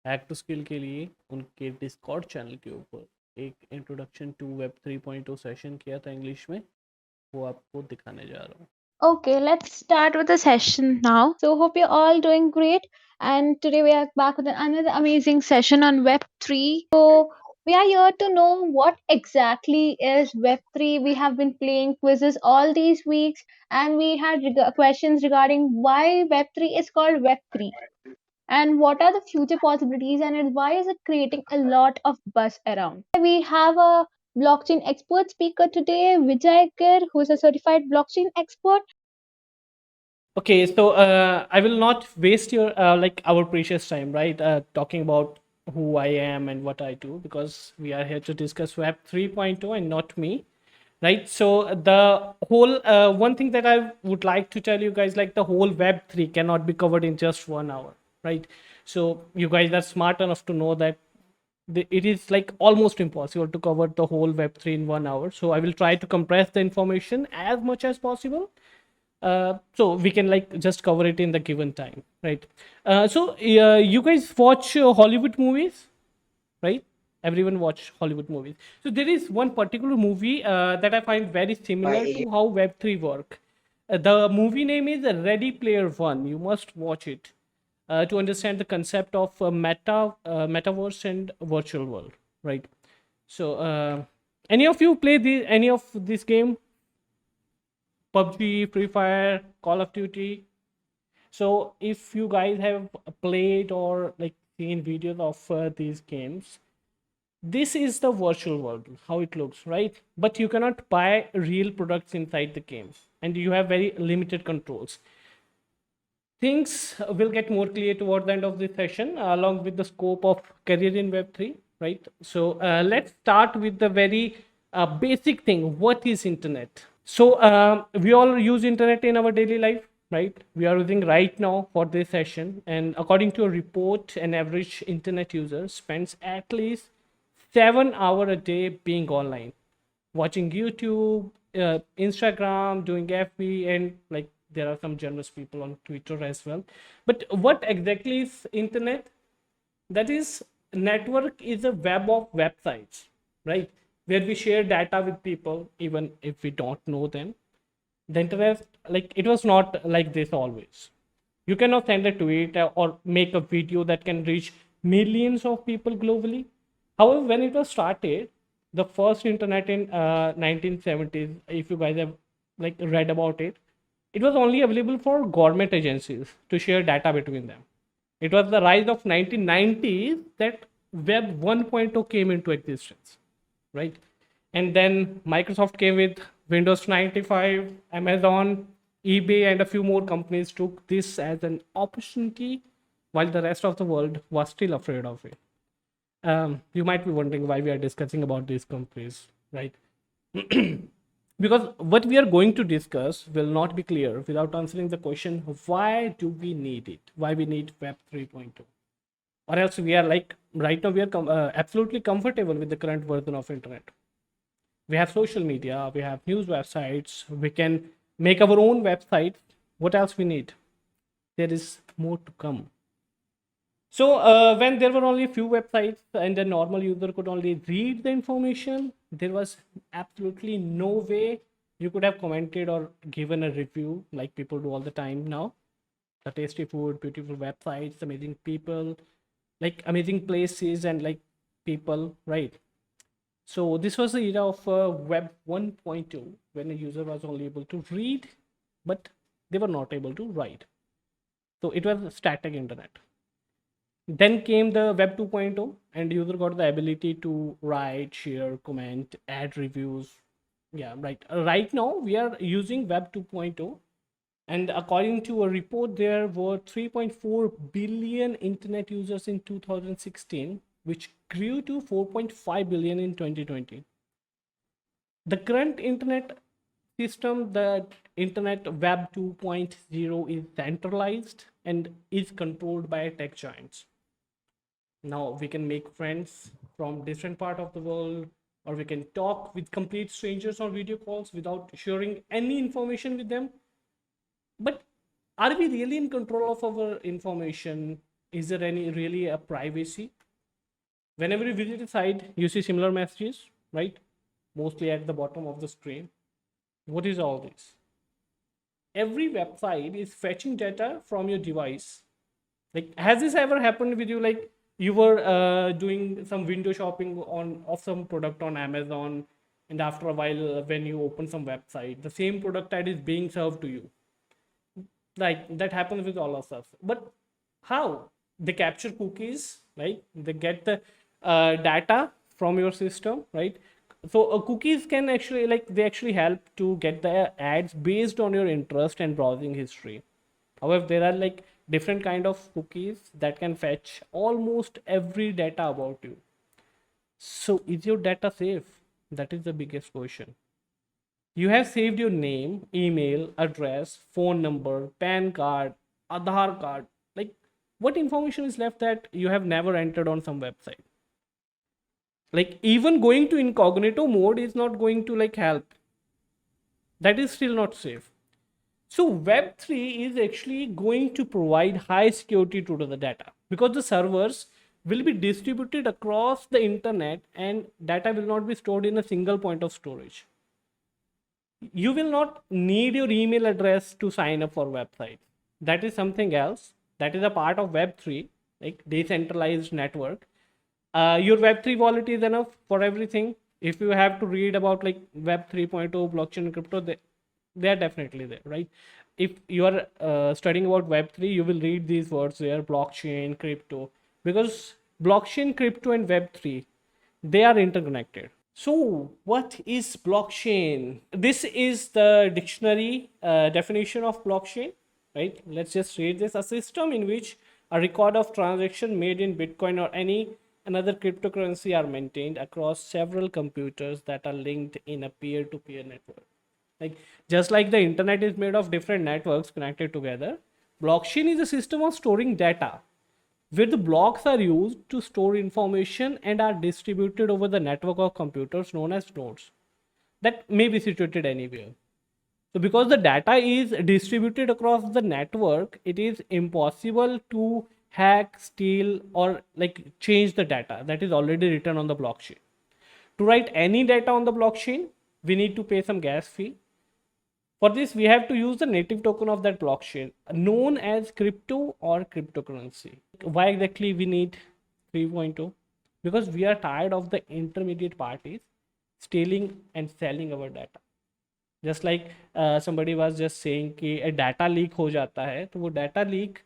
Hack to skill के लिए उनके डिस्कॉर्ड चैनल के ऊपर एक इंट्रोडक्शन टू वेब 3.0 सेशन किया था इंग्लिश में, वो आपको दिखाने जा रहा हूँ। Okay, let's start with the session now. So, hope you're all doing great. And today we are back with another amazing session on Web3. So, we are here to know what exactly is Web3. We have been playing quizzes all these weeks, and we had questions regarding why Web3 is called Web3 and what are the future possibilities and why is it creating a lot of buzz around. We have a blockchain expert speaker today, Vijay Kir, who is a certified blockchain expert. Okay, so I will not waste your like our precious time, right? Talking about who I am and what I do, because we are here to discuss Web 3.0 and not me, right? So the whole one thing that I would like to tell you guys, like the whole Web 3 cannot be covered in just 1 hour, right? So you guys are smart enough to know that it is like almost impossible to cover the whole Web 3 in 1 hour. So I will try to compress the information as much as possible, so we can like just cover it in the given time, right? You guys watch Hollywood movies, right? Everyone watch Hollywood movies. So there is one particular movie that I find very similar to how Web3 work. The movie name is Ready Player One. You must watch it to understand the concept of metaverse and virtual world, right? So any of you play any of this game? PUBG, Free Fire, Call of Duty. So if you guys have played or like seen videos of these games, this is the virtual world, how it looks, right? But you cannot buy real products inside the game, and you have very limited controls. Things will get more clear toward the end of this session, along with the scope of career in Web3, right? So let's start with the very basic thing. What is internet? So we all use internet in our daily life, right? We are using right now for this session, and according to a report, an average internet user spends at least 7 hours a day being online, watching YouTube, Instagram, doing FB, and like there are some generous people on Twitter as well. But what exactly is internet? That is, network is a web of websites, right? Where we share data with people even if we don't know them. The internet, like, it was not like this always. You cannot send a tweet or make a video that can reach millions of people globally. However, when it was started, the first internet in 1970s, if you guys have like read about it, it was only available for government agencies to share data between them. It was the rise of 1990s that Web 1.0 came into existence, right? And then Microsoft came with Windows 95, Amazon, eBay, and a few more companies took this as an opportunity while the rest of the world was still afraid of it. You might be wondering why we are discussing about these companies, right? Because what we are going to discuss will not be clear without answering the question, why do we need it? Why we need Web 3.0? Or else we are like, right now we are absolutely comfortable with the current version of internet. We have social media, we have news websites, we can make our own website. What else we need? There is more to come. So when there were only a few websites and the normal user could only read the information, there was absolutely no way you could have commented or given a review like people do all the time now. The tasty food, beautiful websites, amazing people, like amazing places and like people, right? So this was the era of Web 1.2, when a user was only able to read, but they were not able to write. So it was static internet. Then came the Web 2.0, and user got the ability to write, share, comment, add reviews. Yeah, right. Right now we are using Web 2.0, and according to a report, there were 3.4 billion internet users in 2016, which grew to 4.5 billion in 2020. The current internet system, the internet Web 2.0, is centralized and is controlled by tech giants. Now we can make friends from different part of the world, or we can talk with complete strangers on video calls without sharing any information with them. But are we really in control of our information? Is there any really a privacy? Whenever you visit a site, you see similar messages, right? Mostly at the bottom of the screen. What is all this? Every website is fetching data from your device. Like, has this ever happened with you? Like, you were doing some window shopping on of some product on Amazon, and after a while, when you open some website, the same product ad is being served to you. Like, that happens with all of us. But how? They capture cookies, right? They get the data from your system, right? So cookies can actually, like, they actually help to get the ads based on your interest and browsing history. However, there are like different kind of cookies that can fetch almost every data about you. So is your data safe? That is the biggest question. You have saved your name, email, address, phone number, PAN card, Aadhaar card. Like, what information is left that you have never entered on some website? Like, even going to incognito mode is not going to like help. That is still not safe. So Web3 is actually going to provide high security to the data, because the servers will be distributed across the internet and data will not be stored in a single point of storage. You will not need your email address to sign up for websites. That is something else. That is a part of Web3, like decentralized network. Your Web3 wallet is enough for everything. If you have to read about like Web 3.0, blockchain and crypto, they are definitely there, right? If you are studying about Web3, you will read these words there: blockchain, crypto, because blockchain, crypto, and Web3, they are interconnected. So, what is blockchain? This is the dictionary definition of blockchain, right? Let's just read this: a system in which a record of transaction made in Bitcoin or any another cryptocurrency are maintained across several computers that are linked in a peer-to-peer network. Like, just like the internet is made of different networks connected together, blockchain is a system of storing data where the blocks are used to store information and are distributed over the network of computers known as nodes that may be situated anywhere. So, because the data is distributed across the network, it is impossible to hack, steal, or like change the data that is already written on the blockchain. To write any data on the blockchain, we need to pay some gas fee. For this, we have to use the native token of that blockchain, known as crypto or cryptocurrency. Why exactly we need 3.0? Because we are tired of the intermediate parties stealing and selling our data. Just like somebody was just saying कि data leak हो जाता है, तो वो data leak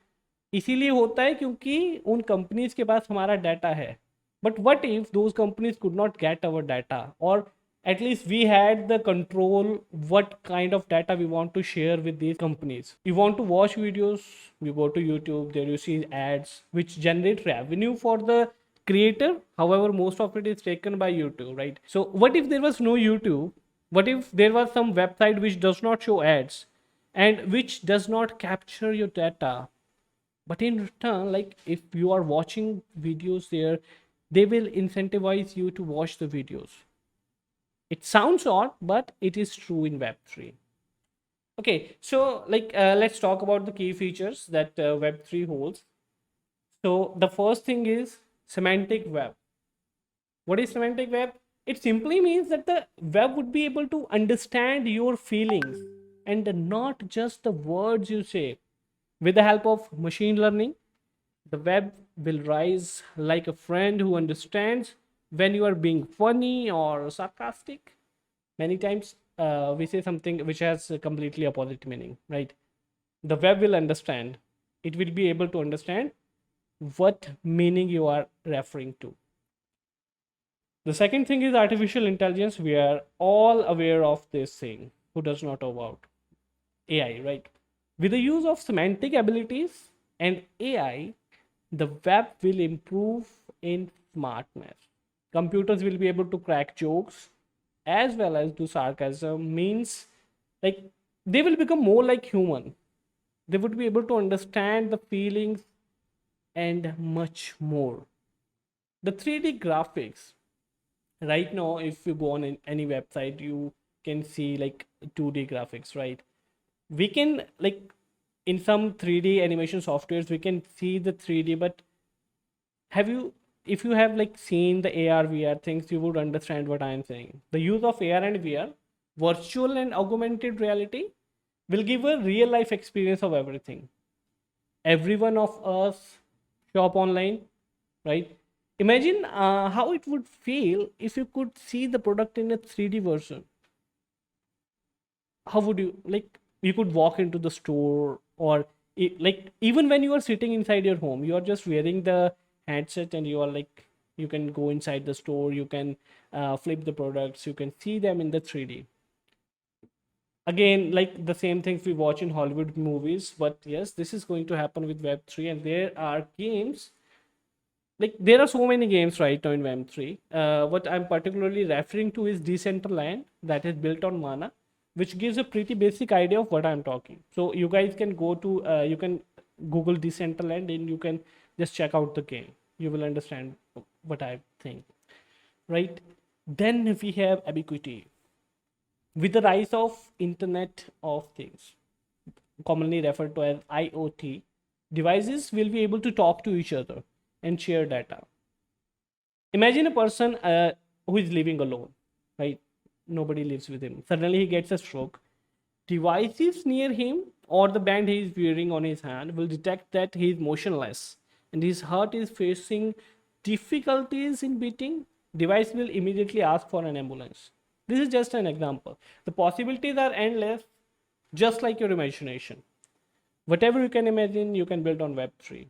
इसीलिए होता है क्योंकि उन कंपनीज के पास हमारा डाटा है. But what if those companies could not get our data, or at least we had the control what kind of data we want to share with these companies? You want to watch videos, you go to YouTube, there you see ads which generate revenue for the creator. However, most of it is taken by YouTube, right? So what if there was no YouTube? What if there was some website which does not show ads and which does not capture your data? But in return, like, if you are watching videos there, they will incentivize you to watch the videos. It sounds odd, but it is true in Web3. Okay, so like let's talk about the key features that Web3 holds. So the first thing is semantic web. What is semantic web? It simply means that the web would be able to understand your feelings and not just the words you say. With the help of machine learning, the web will rise like a friend who understands when you are being funny or sarcastic. Many times we say something which has a completely opposite meaning, right? The web will understand. It will be able to understand what meaning you are referring to. The second thing is artificial intelligence. We are all aware of this thing. Who does not know about AI, right? With the use of semantic abilities and AI, the web will improve in smartness. Computers will be able to crack jokes as well as do sarcasm, means like they will become more like human. They would be able to understand the feelings and much more. The 3D graphics, right now if you go on any website, you can see like 2D graphics, right? We can like in some 3D animation softwares we can see the 3D, but have you, if you have like seen the AR VR things, you would understand what I am saying. The use of AR and VR, virtual and augmented reality, will give a real life experience of everything. Every one of us shop online, right? Imagine how it would feel if you could see the product in a 3D version. How would you like, you could walk into the store, or like even when you are sitting inside your home, you are just wearing the headset and you are like, you can go inside the store, you can flip the products, you can see them in the 3D. Again, like the same things we watch in Hollywood movies, but yes, this is going to happen with Web3. And there are games, like there are so many games right now in Web3. What I'm particularly referring to is Decentraland, that is built on Mana, which gives a pretty basic idea of what I'm talking. So you guys can go to, you can Google Decentraland and you can just check out the game. You will understand what I think, right? Then we have ubiquity. With the rise of Internet of Things, commonly referred to as IoT, devices will be able to talk to each other and share data. Imagine a person who is living alone, right? Nobody lives with him. Suddenly he gets a stroke. Devices near him or the band he is wearing on his hand will detect that he is motionless and his heart is facing difficulties in beating. Device will immediately ask for an ambulance. This is just an example. The possibilities are endless, just like your imagination. Whatever you can imagine, you can build on Web3.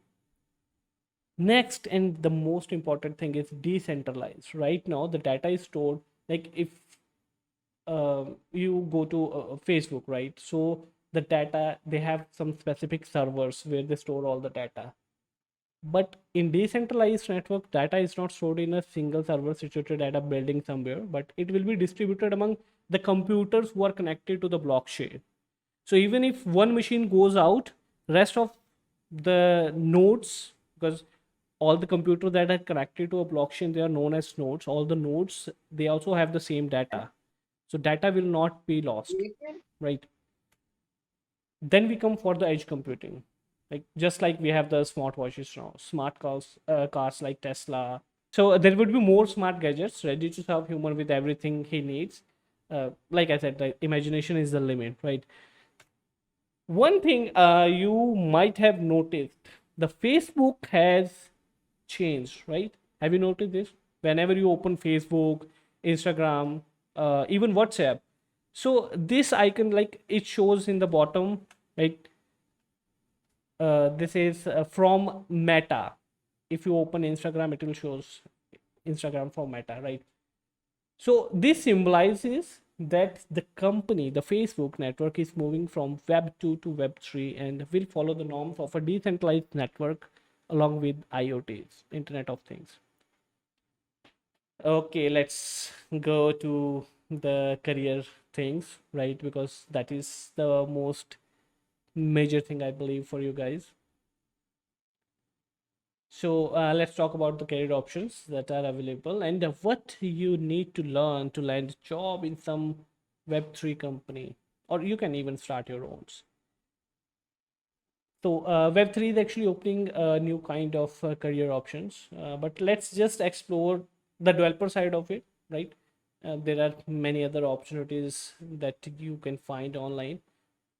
Next, and the most important thing is decentralized. Right now, the data is stored, like if you go to Facebook, right? So the data, they have some specific servers where they store all the data. But in decentralized network, data is not stored in a single server situated at a building somewhere, but it will be distributed among the computers who are connected to the blockchain. So even if one machine goes out, rest of the nodes, because all the computers that are connected to a blockchain, they are known as nodes. All the nodes, they also have the same data. So data will not be lost, right? Then we come for the edge computing. Like just like we have the smartwatches now, smart cars like Tesla. So there would be more smart gadgets ready to serve human with everything he needs. Like I said, the imagination is the limit, right? One thing you might have noticed, the Facebook has changed, right? Have you noticed this? Whenever you open Facebook, Instagram, even WhatsApp, so this icon, like it shows in the bottom, right? This is from Meta. If you open Instagram, it will shows Instagram from Meta, right? So this symbolizes that the company, the Facebook network, is moving from Web 2 to Web 3 and will follow the norms of a decentralized network along with IoTs, Internet of Things. Okay, let's go to the career things, right? Because that is the most major thing I believe for you guys. So let's talk about the career options that are available and what you need to learn to land a job in some Web3 company, or you can even start your own. So Web3 is actually opening a new kind of career options, but let's just explore the developer side of it, right? There are many other opportunities that you can find online,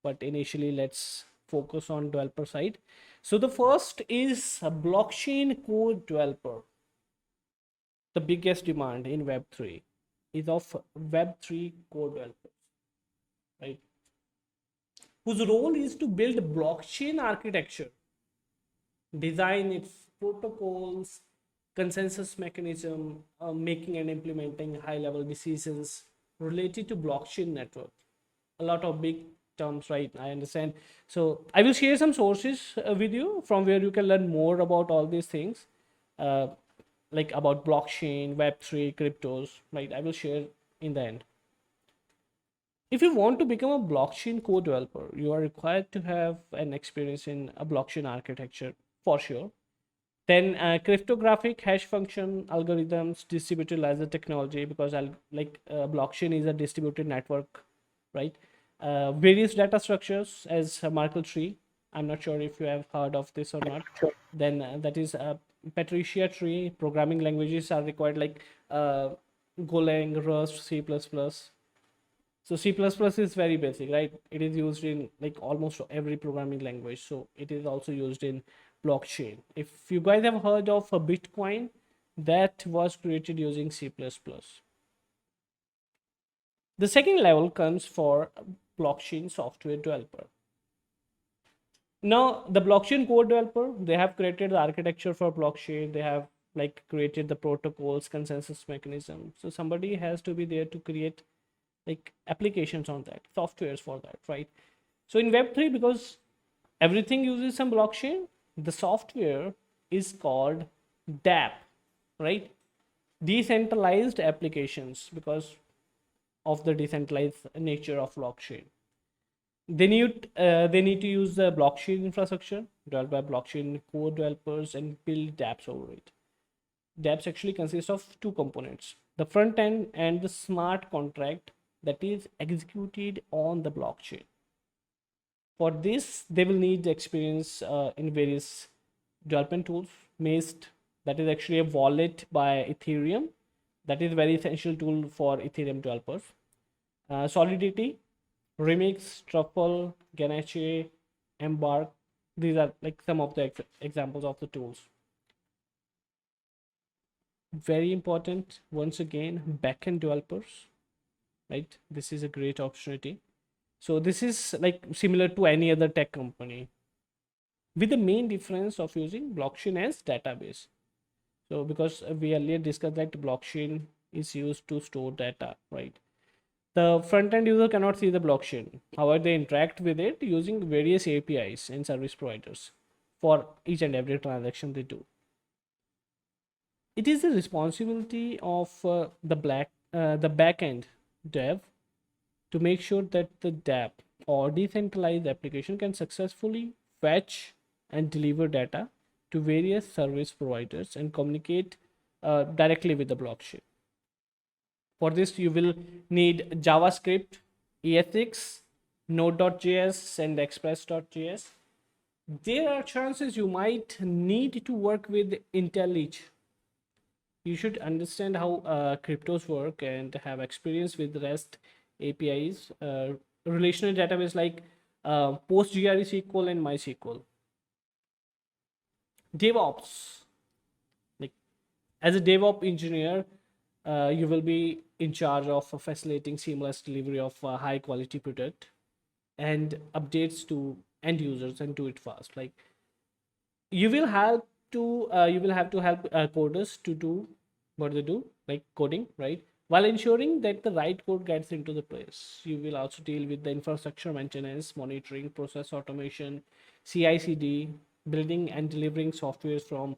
but initially let's focus on developer side. So the first is a blockchain code developer. The biggest demand in Web3 is of Web3 code developers, right? Whose role is to build blockchain architecture, design its protocols, consensus mechanism, making and implementing high-level decisions related to blockchain network. A lot of big terms, right? I understand. So I will share some sources with you from where you can learn more about all these things, like about blockchain, Web3, cryptos, right? I will share in the end. If you want to become a blockchain code developer, you are required to have an experience in a blockchain architecture for sure. Then cryptographic hash function algorithms, distributed ledger technology, because blockchain is a distributed network, right? Various data structures as a Merkle tree, I'm not sure if you have heard of this or not. Then that is Patricia tree. Programming languages are required, like Golang, Rust, C++. So C++ is very basic, right? It is used in like almost every programming language. So it is also used in blockchain. If you guys have heard of a Bitcoin, that was created using C++. The second level comes for blockchain software developer. Now the blockchain code developer, they have created the architecture for blockchain. They have like created the protocols, consensus mechanism. So somebody has to be there to create like applications on that, softwares for that, right? So in Web3, because everything uses some blockchain, the software is called dApp, right? Decentralized applications, because of the decentralized nature of blockchain. They need to use the blockchain infrastructure developed by blockchain code developers and build dApps over it. dApps actually consist of two components: the front end and the smart contract that is executed on the blockchain. For this, they will need experience in various development tools. Mazed, that is actually a wallet by Ethereum. That is a very essential tool for Ethereum developers. Solidity, Remix, Truffle, Ganache, Embark. These are like some of the examples of the tools. Very important, once again, backend developers, right? This is a great opportunity. So this is like similar to any other tech company, with the main difference of using blockchain as database. So because we earlier discussed that blockchain is used to store data, right? The front end user cannot see the blockchain. However, they interact with it using various APIs and service providers for each and every transaction they do. It is the responsibility of the backend dev to make sure that the dApp or decentralized application can successfully fetch and deliver data to various service providers and communicate directly with the blockchain. For this, you will need JavaScript, ES6, Node.js, and Express.js. There are chances you might need to work with IntelliJ. You should understand how cryptos work and have experience with REST APIs, relational database like PostgreSQL and MySQL. DevOps, like as a DevOps engineer, you will be in charge of facilitating seamless delivery of a high quality product and updates to end users, and do it fast. Like you will have to help coders to do what they do, like coding, right? While ensuring that the right code gets into the place. You will also deal with the infrastructure maintenance, monitoring, process automation, CI/CD, building and delivering software from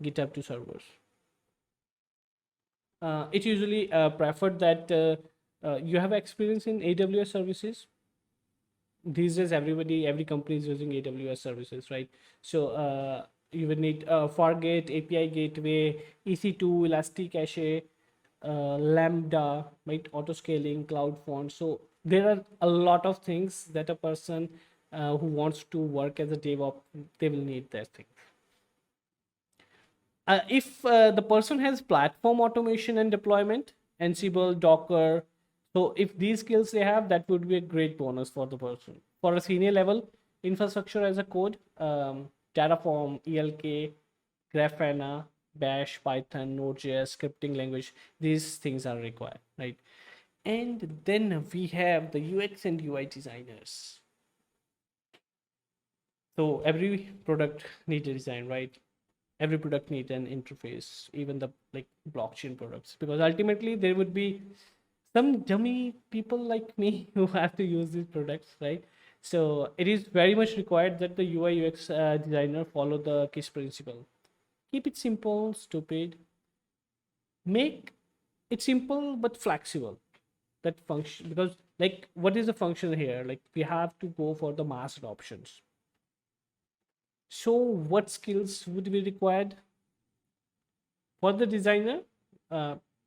GitHub to servers. It usually preferred that you have experience in AWS services. These days, every company is using AWS services, right? So you will need Fargate, API gateway, EC2, Elastic Cache, Lambda, right? Auto scaling, cloud font. So there are a lot of things that a person who wants to work as a DevOps, they will need that thing. If the person has platform automation and deployment, Ansible, Docker, so if these skills they have, that would be a great bonus for the person. For a senior level, infrastructure as a code, Terraform, ELK, Grafana, Bash, Python, Node.js, scripting language, these things are required, right? And then we have the UX and UI designers. So every product needs a design, right? Every product needs an interface, even the like blockchain products, because ultimately there would be some dummy people like me who have to use these products, right? So it is very much required that the UI UX designer follow the KISS principle. Keep it simple, stupid. Make it simple but flexible. That function, because like what is the function here? Like we have to go for the mass adoptions. So what skills would be required for the designer?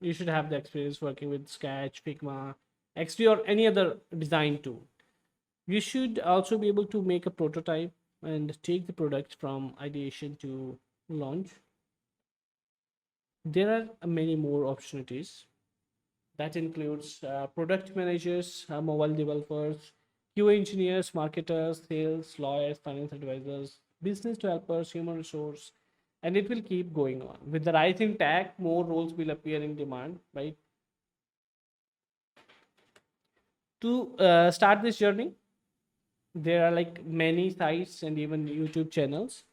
You should have the experience working with Sketch, Figma, XD, or any other design tool. You should also be able to make a prototype, and take the product from ideation to launch. There are many more opportunities. That includes product managers, mobile developers, QA engineers, marketers, sales, lawyers, finance advisors, business developers, human resource, and it will keep going on. With the rising tech, more roles will appear in demand, right? To start this journey, there are like many sites and even YouTube channels.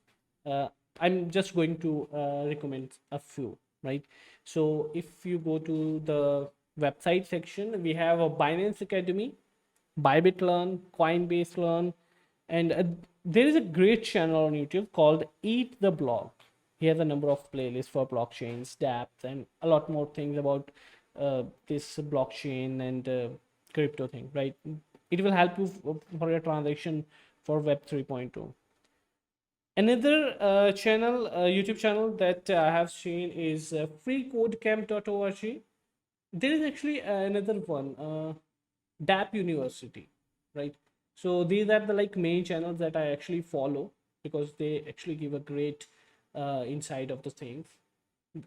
uh, I'm just going to recommend a few, right? So if you go to the website section, we have a Binance Academy, Bybit Learn, Coinbase Learn, and there is a great channel on YouTube called Eat the Blog. He has a number of playlists for blockchains, dApps, and a lot more things about this blockchain and crypto thing, right? It will help you for your transaction for Web 3.2. Another YouTube channel that I have seen is freecodecamp.org. There is actually another one, DApp University, right? So these are the like main channels that I actually follow because they actually give a great insight of the things.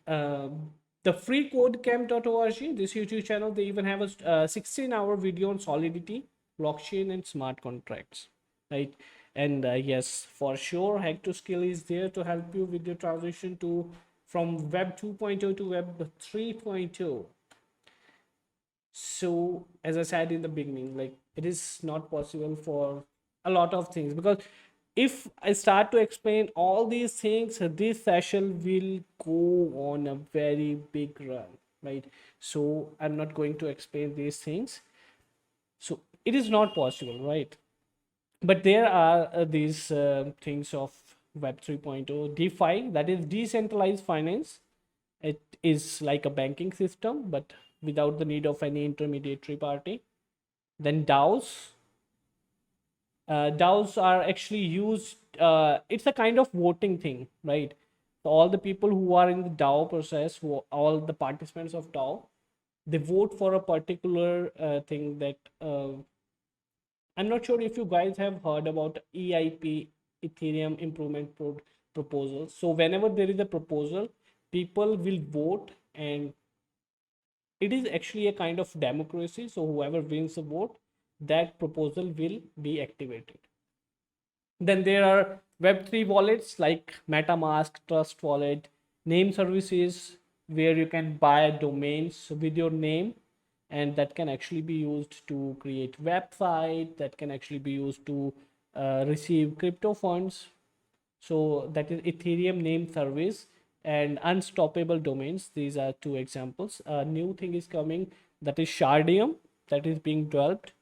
The freecodecamp.org, this YouTube channel, they even have a 16-hour video on Solidity, blockchain, and smart contracts, right? And yes, for sure, Hack2Skill is there to help you with your transition to from Web 2.0 to Web 3.0. So as I said in the beginning, like it is not possible for a lot of things, because if I start to explain all these things, this session will go on a very big run, right? So I'm not going to explain these things, so it is not possible, right? But there are these things of Web 3.0. DeFi, that is decentralized finance. It is like a banking system but without the need of any intermediary party. Then DAOs are actually used, it's a kind of voting thing, right? So all the people who are in the DAO process, all the participants of DAO, they vote for a particular thing that I'm not sure if you guys have heard about EIP, Ethereum Improvement Proposal. So whenever there is a proposal, people will vote, and it is actually a kind of democracy. So whoever wins the vote, that proposal will be activated. Then there are Web3 wallets like MetaMask, Trust Wallet, name services where you can buy domains with your name, and that can actually be used to create website, that can actually be used to receive crypto funds. So that is Ethereum name service and unstoppable domains. These are two examples. A new thing is coming, that is Shardium, that is being developed,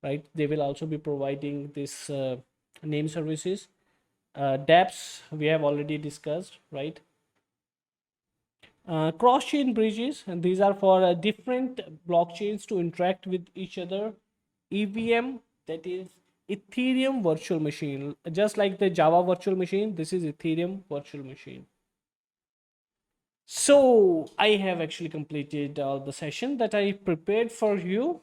right? They will also be providing this name services. dApps we have already discussed, right? Cross-chain bridges, and these are for different blockchains to interact with each other. EVM, that is Ethereum virtual machine, just like the Java virtual machine, this is Ethereum virtual machine. So I have actually completed the session that I prepared for you.